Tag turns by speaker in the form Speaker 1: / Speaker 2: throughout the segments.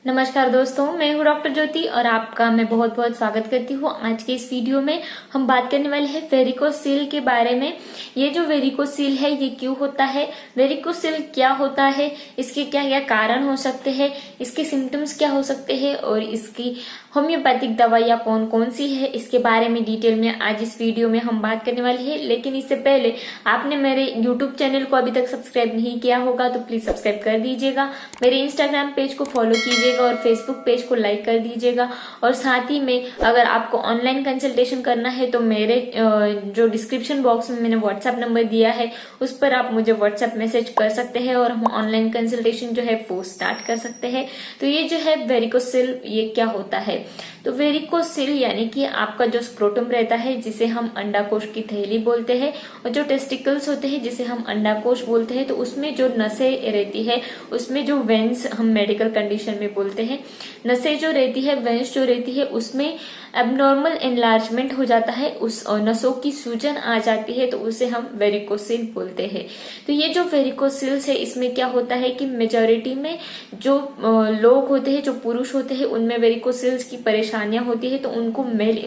Speaker 1: नमस्कार दोस्तों, मैं हूँ डॉक्टर ज्योति और आपका मैं बहुत बहुत स्वागत करती हूँ। आज के इस वीडियो में हम बात करने वाले हैं वेरिकोसील के बारे में। ये जो वेरिकोसील है ये क्यों होता है, वेरिकोसील क्या होता है, इसके क्या क्या कारण हो सकते हैं, इसके सिम्टम्स क्या हो सकते हैं और इसकी होम्योपैथिक दवाइयाँ कौन कौन सी है, इसके बारे में डिटेल में आज इस वीडियो में हम बात करने वाले हैं। लेकिन इससे पहले आपने मेरे यूट्यूब चैनल को अभी तक सब्सक्राइब नहीं किया होगा तो प्लीज सब्सक्राइब कर दीजिएगा, मेरे इंस्टाग्राम पेज को फॉलो कीजिएगा और फेसबुक पेज को लाइक कर दीजिएगा। और साथ ही में अगर आपको ऑनलाइन कंसल्टेशन करना है तो मेरे जो डिस्क्रिप्शन बॉक्स में मैंने व्हाट्सएप नंबर दिया है उस पर आप मुझे व्हाट्सएप मैसेज कर सकते हैं और हम ऑनलाइन कंसल्टेशन जो है वो स्टार्ट कर सकते हैं। तो ये जो है वेरिकोसील ये क्या होता है, तो वेरिकोसील यानी कि आपका जो स्क्रोटम रहता है जिसे हम अंडाकोश की थैली बोलते हैं और जो टेस्टिकल्स होते हैं जिसे हम अंडाकोश बोलते हैं, तो उसमें जो नसें रहती है उसमें जो वेंस हम मेडिकल कंडीशन में बोलते हैं, नसें जो रहती है वेंस जो रहती है उसमें एबनॉर्मल एनलार्जमेंट हो जाता है, उस नसों की सूजन आ जाती है तो उसे हम वेरिकोसील बोलते हैं। तो ये जो वेरिकोसील्स है इसमें क्या होता है कि मेजॉरिटी में जो लोग होते हैं, जो पुरुष होते हैं, उनमें वेरिकोसील्स की परेशानियां होती है तो उनको मेल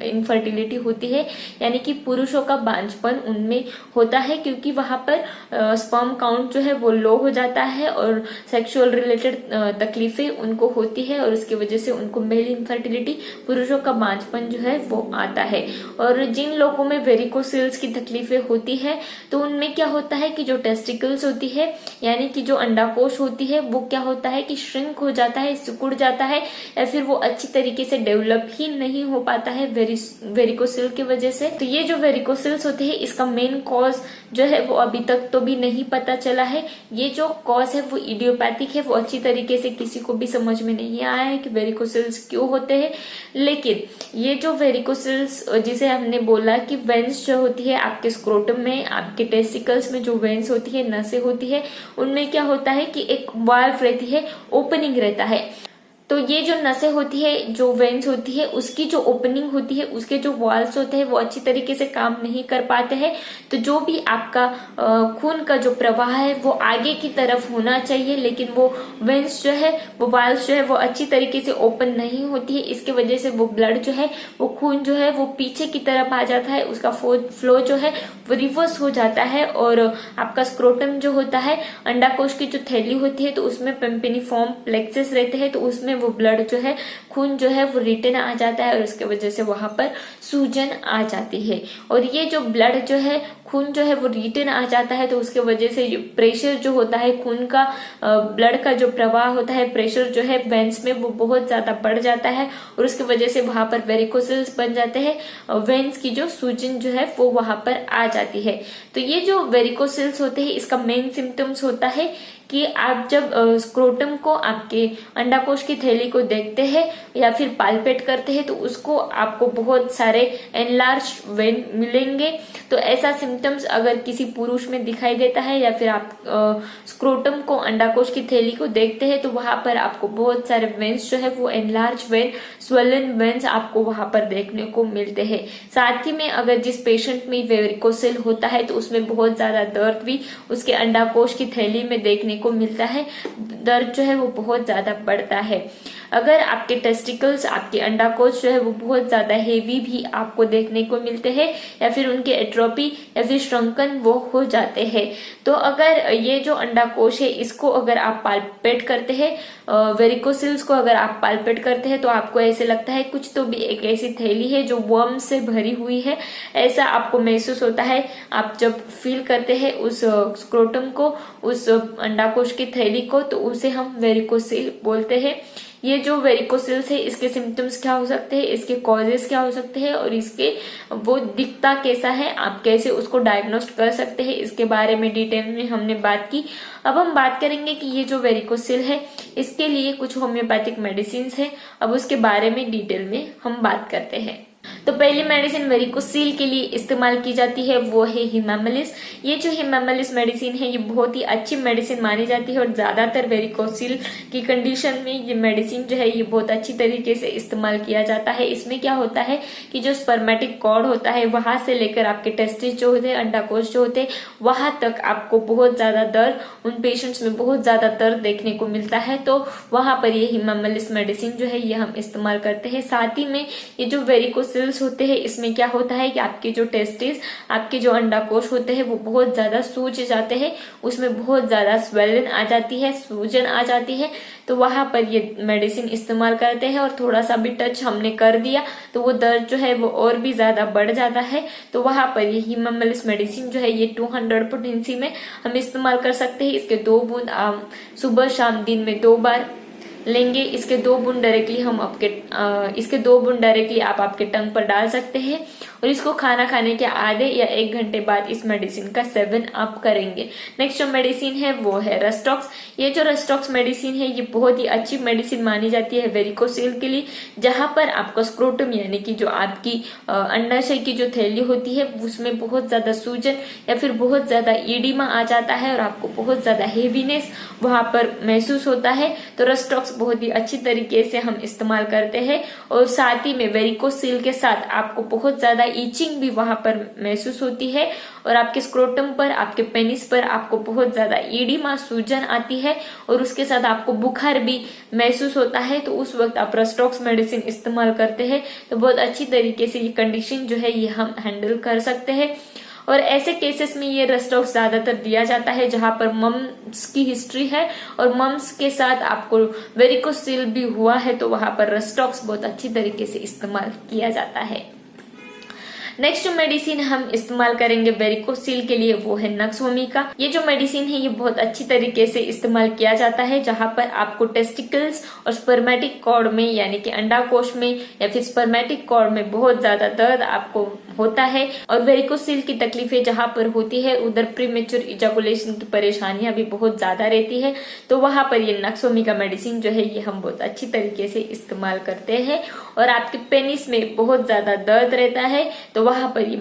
Speaker 1: इनफर्टिलिटी होती है, यानी कि पुरुषों का बांझपन उनमें होता है क्योंकि वहां पर स्पर्म काउंट जो है वो लो हो जाता है और सेक्सुअल रिलेटेड तकलीफें उनको होती है और उसकी वजह से उनको मेल इनफर्टिलिटी, पुरुषों का बांझपन जो है वो आता है। और जिन लोगों में वेरिकोसील्स की तकलीफें होती है तो उनमें क्या होता है कि जो टेस्टिकल्स होती है यानी कि जो अंडाकोश होती है वो क्या होता है कि श्रिंक हो जाता है, सिकुड़ जाता है या फिर वो अच्छी तरीके से डेवलप ही नहीं हो पाता है वेरिकोसील की वजह से। तो ये जो वेरिकोसील्स होते हैं इसका मेन कॉज जो है वो अभी तक तो भी नहीं पता चला है। ये जो कॉज है वो इडियोपैथिक है, वो अच्छी तरीके से किसी को भी समझ में नहीं आया है कि वेरिकोसील्स क्यों होते हैं। लेकिन ये जो वेरिकोसील्स जिसे हमने बोला कि वेंस जो होती है आपके स्क्रोटम में, आपके टेस्टिकल्स में जो वेंस होती है, नसें होती है, उनमें क्या होता है कि एक वाल्व रहती है, ओपनिंग रहता है। तो ये जो नसें होती है, जो वेंस होती है, उसकी जो ओपनिंग होती है, उसके जो वॉल्स होते हैं वो अच्छी तरीके से काम नहीं कर पाते हैं। तो जो भी आपका खून का जो प्रवाह है वो आगे की तरफ होना चाहिए, लेकिन वो वेंस जो है, वो वॉल्स जो है वो अच्छी तरीके से ओपन नहीं होती है। इसके वजह से वो ब्लड जो है, वो खून जो है वो पीछे की तरफ आ जाता है, उसका फ्लो जो है वो रिवर्स हो जाता है और आपका स्क्रोटम जो होता है, अंडाकोश की जो थैली होती है, तो उसमें पेम्पिनिफॉर्म प्लेक्सस रहते हैं, तो उसमें वो ब्लड जो है, खून जो है वो रिटर्न आ जाता है और उसके वजह से वहां पर सूजन आ जाती है। और ये जो ब्लड जो है, खून जो है वो रिटर्न आ जाता है तो उसके वजह से प्रेशर जो होता है, खून का ब्लड का जो प्रवाह होता है, प्रेशर जो है वेंस में वो बहुत ज्यादा बढ़ जाता है और उसकी वजह से वहां पर वेरिकोसील्स बन जाते हैं, वेंस की जो सूजन जो है वो वहां पर आ जाती है। तो ये जो वेरिकोसील्स होते हैं इसका मेन सिम्टम्स होता है कि आप जब स्क्रोटम को, आपके अंडाकोश की थैली को देखते हैं या फिर पाल्पेट करते हैं तो उसको आपको बहुत सारे एनलार्ज वेन मिलेंगे। तो ऐसा सिम्टम्स अगर किसी पुरुष में दिखाई देता है या फिर आप स्क्रोटम को, अंडाकोश की थैली को देखते हैं तो वहां पर आपको बहुत सारे वेन्स जो है वो एनलार्ज वेन, स्वेलन वेन्स आपको वहां पर देखने को मिलते हैं। साथ ही में अगर जिस पेशेंट में वेरिकोसील होता है तो उसमें बहुत ज्यादा दर्द भी उसके अंडाकोश की थैली में देखने को मिलता है, दर्द जो है वो बहुत ज्यादा बढ़ता है। अगर आपके टेस्टिकल्स, आपके अंडाकोश जो है वो बहुत ज्यादा हेवी भी आपको देखने को मिलते हैं या फिर उनके एट्रोपी या फिर श्रंकन वो हो जाते हैं, तो अगर ये जो अंडाकोश है इसको अगर आप पाल्पेट करते हैं, वेरिकोसील्स को अगर आप पाल्पेट करते हैं तो आपको ऐसे लगता है कुछ तो भी एक ऐसी थैली है जो वर्म से भरी हुई है, ऐसा आपको महसूस होता है। आप जब फील करते हैं उस स्क्रोटम को, उस अंडाकोश की थैली को, तो उसे हम वेरिकोसील बोलते हैं। ये जो वेरिकोसील्स है इसके सिम्टम्स क्या हो सकते हैं, इसके कॉजेस क्या हो सकते हैं और इसके वो दिखता कैसा है, आप कैसे उसको डायग्नोस्ट कर सकते हैं, इसके बारे में डिटेल में हमने बात की। अब हम बात करेंगे कि ये जो वेरिकोसील है इसके लिए कुछ होम्योपैथिक मेडिसिन है, अब उसके बारे में डिटेल में हम बात करते हैं। तो पहली मेडिसिन वेरिकोसील के लिए इस्तेमाल की जाती है वो है हिमामेलिस। ये जो हिमामेलिस मेडिसिन है ये बहुत ही अच्छी मेडिसिन मानी जाती है और ज्यादातर वेरिकोसील की कंडीशन में ये मेडिसिन जो है ये बहुत अच्छी तरीके से इस्तेमाल किया जाता है। इसमें क्या होता है कि जो स्पर्मेटिक कॉर्ड होता है वहां से लेकर आपके टेस्टिस जो होते हैं, अंडाकोश जो होते हैं, वहां तक आपको बहुत ज्यादा दर्द, उन पेशेंट्स में बहुत ज्यादा दर्द देखने को मिलता है। तो वहां पर ये हिमामेलिस मेडिसिन जो है ये हम इस्तेमाल करते हैं। साथ ही में ये जो वेरिकोसिल्स होते हैं इसमें क्या होता है कि आपके जो टेस्टिस, आपके जो अंडाकोश होते हैं वो बहुत ज्यादा सूज जाते हैं, उसमें बहुत ज्यादा स्वेलन आ जाती है, सूजन आ जाती है। तो वहां पर ये मेडिसिन इस्तेमाल करते हैं और थोड़ा सा भी टच हमने कर दिया तो वो दर्द जो है वो और भी ज्यादा बढ़ जाता है। तो वहां पर ये हिमामेलिस मेडिसिन जो है ये 200 पोटेंसी में हम इस्तेमाल कर सकते हैं। इसके 2 बूंद सुबह शाम दिन में 2 बार लेंगे। इसके 2 बूंद डायरेक्टली आप आपके टंग पर डाल सकते हैं और इसको खाना खाने के आधे या 1 घंटे बाद इस मेडिसिन का सेवन आप करेंगे। नेक्स्ट जो मेडिसिन है वो है रेस्टॉक्स। ये जो रेस्टॉक्स मेडिसिन है ये बहुत ही अच्छी मेडिसिन मानी जाती है वेरिकोसील के लिए, जहां पर आपका स्क्रोटम यानी कि जो आपकी अंडाशय की जो थैली होती है उसमें बहुत ज्यादा सूजन या फिर बहुत ज्यादा ईडिमा आ जाता है और आपको बहुत ज्यादा हेवीनेस वहां पर महसूस होता है। तो रेस्टॉक्स बहुत ही अच्छी तरीके से हम इस्तेमाल करते हैं और साथ ही में वेरिकोसील के साथ आपको बहुत ज्यादा ईचिंग भी वहां पर महसूस होती है और आपके स्क्रोटम पर, आपके पेनिस पर आपको बहुत ज्यादा ईडिमा, सूजन आती है और उसके साथ आपको बुखार भी महसूस होता है। तो उस वक्त आप रेस्टॉक्स मेडिसिन इस्तेमाल करते हैं तो बहुत अच्छी तरीके से ये कंडीशन जो है ये हम हैंडल कर सकते हैं। और ऐसे केसेस में ये रेस्टॉक्स ज्यादातर दिया जाता है जहां पर मम्स की हिस्ट्री है और मम्स के साथ आपको वेरिकोसील भी हुआ है, तो वहां पर रेस्टॉक्स बहुत अच्छी तरीके से इस्तेमाल किया जाता है। नेक्स्ट जो मेडिसिन हम इस्तेमाल करेंगे वेरिकोसील के लिए वो है नक्सवोमिका। ये जो मेडिसिन है ये बहुत अच्छी तरीके से इस्तेमाल किया जाता है जहां पर आपको टेस्टिकल्स और स्पर्मेटिक कॉर्ड में यानी कि अंडाकोश में या फिर स्पर्मेटिक कॉर्ड में बहुत ज्यादा दर्द आपको होता है और वेरिकोसील की तकलीफें जहां पर होती है उधर प्रीमेच्योर इजैकुलेशन की परेशानियां भी बहुत ज्यादा रहती है। तो वहां पर ये नक्सवोमिका मेडिसिन जो है ये हम बहुत अच्छी तरीके से इस्तेमाल करते हैं। और आपके पेनिस में बहुत ज्यादा दर्द रहता है तो वहां पर ये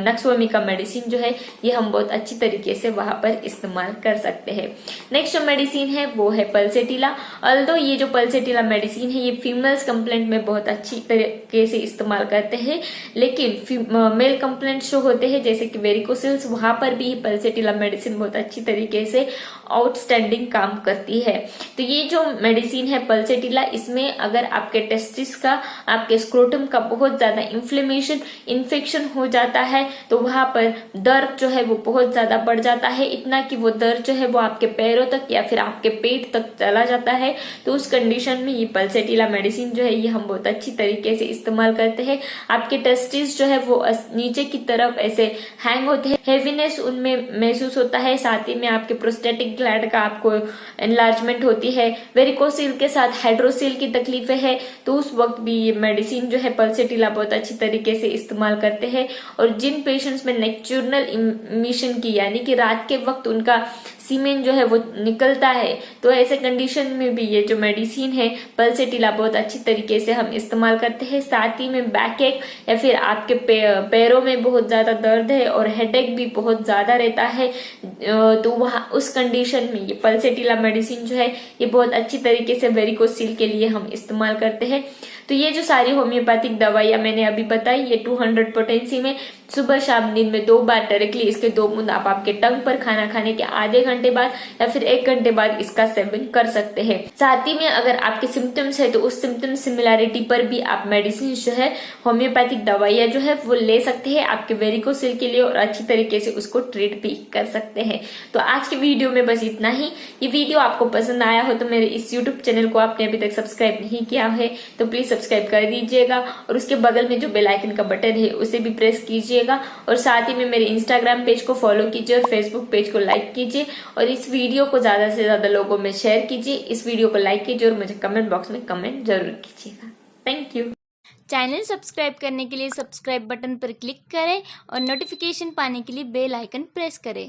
Speaker 1: नक्सवोमिका मेडिसिन जो है ये हम बहुत अच्छी तरीके से वहां पर इस्तेमाल कर सकते हैं। नेक्स्ट जो मेडिसिन है वो है पल्सेटिला। अल्दो ये जो पल्सेटिला मेडिसिन है ये फीमेल्स कंप्लेंट में बहुत अच्छी तरीके से इस्तेमाल करते हैं, लेकिन मेल कंप्लेंट जो होते हैं जैसे कि वेरिकोसिल्स वहां पर भी पल्सेटिला मेडिसिन बहुत अच्छी तरीके से आउटस्टैंडिंग काम करती है। तो ये जो मेडिसिन है पल्सेटिला, इसमें अगर आपके टेस्टिस का, आपके स्क्रोटम का बहुत ज्यादा इन्फ्लेमेशन, इन्फेक्शन हो जाता है तो वहां पर दर्द जो है वो बहुत ज्यादा बढ़ जाता है, इतना कि वो दर्द जो है वो आपके पैरों तक या फिर आपके पेट तक चला जाता है। तो उस कंडीशन में ये पल्सेटिला मेडिसिन जो है ये हम बहुत अच्छी तरीके से इस्तेमाल करते हैं। आपके टेस्टिस जो है वो नीचे की तरफ ऐसे हैंग होते हैं, हेवीनेस उनमें महसूस होता है, साथ ही में आपके प्रोस्टेटिक ग्लैंड का आपको एनलार्जमेंट होती है। वेरिकोसील के साथ हाइड्रोसील की तकलीफें है तो उस वक्त भी ये मेडिसिन जो है पल्सेटिला बहुत अच्छी तरीके से इस्तेमाल करते हैं। और जिन पेशेंट्स में नेक्चुरल इमिशन की यानी कि रात के वक्त उनका सीमेन जो है वो निकलता है तो ऐसे कंडीशन में भी ये जो मेडिसिन है पल्सेटिला बहुत अच्छी तरीके से हम इस्तेमाल करते हैं। साथ ही में बैक एक या फिर आपके पैरों में बहुत ज्यादा दर्द है और हेडेक भी बहुत ज्यादा रहता है तो वहां उस कंडीशन में ये पल्सेटिला मेडिसिन जो है ये बहुत अच्छी तरीके से वेरिकोसील के लिए हम इस्तेमाल करते हैं। तो ये जो सारी होम्योपैथिक दवाइयां मैंने अभी बताई ये 200 पोटेंसी में सुबह शाम दिन में 2 बार डायरेक्टली इसके 2 बूंद आप आपके टंग पर खाना खाने के आधे घंटे बाद या फिर 1 घंटे बाद इसका सेवन कर सकते हैं। साथ ही में अगर आपके सिम्टम्स है तो उस सिम्टम सिमिलैरिटी पर भी आप मेडिसिन जो है होम्योपैथिक दवाइयां जो है वो ले सकते हैं आपके वेरिकोसील के लिए और अच्छी तरीके से उसको ट्रीट भी कर सकते हैं। तो आज की वीडियो में बस इतना ही। ये वीडियो आपको पसंद आया हो तो मेरे इस यूट्यूब चैनल को आपने अभी तक सब्सक्राइब नहीं किया है तो प्लीज सब्सक्राइब कर दीजिएगा और उसके बगल में जो बेल आइकन का बटन है उसे भी प्रेस कीजिएगा और साथ ही में मेरे इंस्टाग्राम पेज को फॉलो कीजिए और फेसबुक पेज को लाइक कीजिए और इस वीडियो को ज्यादा से ज्यादा लोगों में शेयर कीजिए। इस वीडियो को लाइक कीजिए और मुझे कमेंट बॉक्स में कमेंट जरूर कीजिएगा। Thank you.
Speaker 2: चैनल सब्सक्राइब करने के लिए सब्सक्राइब बटन पर क्लिक करें और नोटिफिकेशन पाने के लिए बेल आइकन प्रेस करें।